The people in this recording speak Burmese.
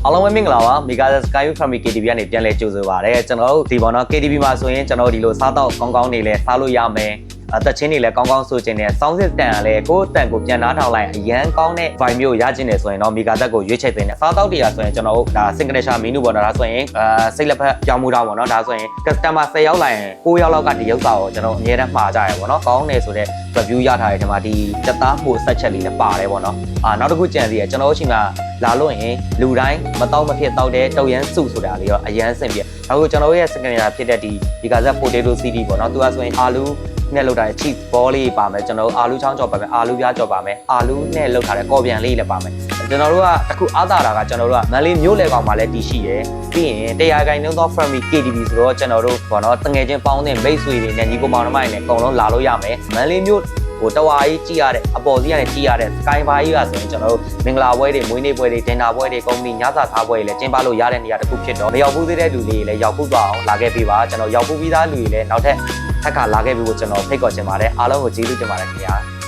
အားလုံးပဲမင်္ဂလာပါမိဂါစကိုင်း from KTV ကနေပြန်လဲကြိုဆိုပါရစေကျွန်တော်တို့ဒီပေါ်တော့ KTV မှာဆိုရင်ကျွန်တော်တို့ဒီလိုစားတော့ကောင်းကောင်းနေလဲစားလို့ရမယ်အသက်ချင်းတွေလည်းကောင်းကောင်းဆိုချင်တယ်စောင်းစစ်တန်ကလည်းကိုယ်တန်ကိုပြန်နားထောင်လိုက်အရန်ကောင်းတဲ့ vibe မျိုးရချင်တယ်ဆိုရင်တော့မိဂါသက်ကိုရွေးချယ်သင့်တယ်စားတော့တရားဆိုရင်ကျွန်တော်တို့ဒါ signature menu ပေါ့နော်ဒါဆိုရင်စိတ်လက်ဖက်ပြောင်းမှုတော့ပေါ့နော်ဒါဆိုရင် customer 10ရောက်လာရင်9ရောက်လောက်ကဒီဥစ္စာကိုကျွန်တော်အများအားမှားကြရပေါ့နော်ကောင်းတယ်ဆိုတဲ့ review ရထားတဲ့ဒီမှာဒီစက်သားမှုဆက်ချက်လေးလည်းပါတယ်ပေါ့နော်နောက်တစ်ခုကြံသေးတယ်ကျွန်တော်တို့အချိန်မှာလာလို့ရင်လူတိုင်းမတော့မဖြစ်တော့တဲ့တုတ်ရန်စုဆိုတာလေးတော့အရန်ဆင်ပြေအခုကျွန်တော်ရဲ့ signature ဖြစ်တဲ့ဒီကာဇက် potato CD ပေါ့နော်သူကဆိုရင်အာလူနဲ့လောက်ထားတဲ့ cheese ball လေးပါမယ်ကျွန်တော်တို့အာလူချောင်းကြော်ပါမယ်အာလူပြားကြော်ပါမယ်အာလူနဲ့လောက်ထားတဲ့ကော်ပြန်လေးလည်းပါမယ်ကျွန်တော်တို့ကတခုအားသာတာကကျွန်တော်တို့ကမန်လေးမျိုးလေကောင်မှာလည်းတည်ရှိရယ်ပြီးရင်တရားခိုင်နှုန်းသော family KTV ဆိုတော့ကျွန်တော်တို့ဘောနော်တငယ်ချင်းပေါင်းတဲ့မိတ်ဆွေတွေနဲ့ညီကိုမောင်နှမတွေနဲ့အကုန်လုံးလာလို့ရမယ်မန်လေးမျိုးဟိုတဝါကြီးကြည့်ရတဲ့အပေါ်စီးရတဲ့ကြည့်ရတဲ့ sky bar ကြီးကဆိုရင်ကျွန်တော်တို့မင်္ဂလာပွဲတွေမွေးနေ့ပွဲတွေဒင်နာပွဲတွေကုမ္ပဏီညစာစားပွဲတွေလည်းကျင်းပလို့ရတဲ့နေရာတစ်ခုဖြစ်တော့မရောက်ဘူးသေးတဲ့လူတွေလည်းရောက်ဖို့သွားအောင်လာခဲ့ပေးပါကျွန်တော်ရောက်ဖို့ပြီးသားလူတွေလည်းနောက်ထပ်ခါလာခဲ့ပြီးကိုကျွန်တော်ဖိတ်ခေါ်ချင်ပါတယ်အားလုံးကိုကျေးဇူးတင်ပါတယ်ခင်ဗျာ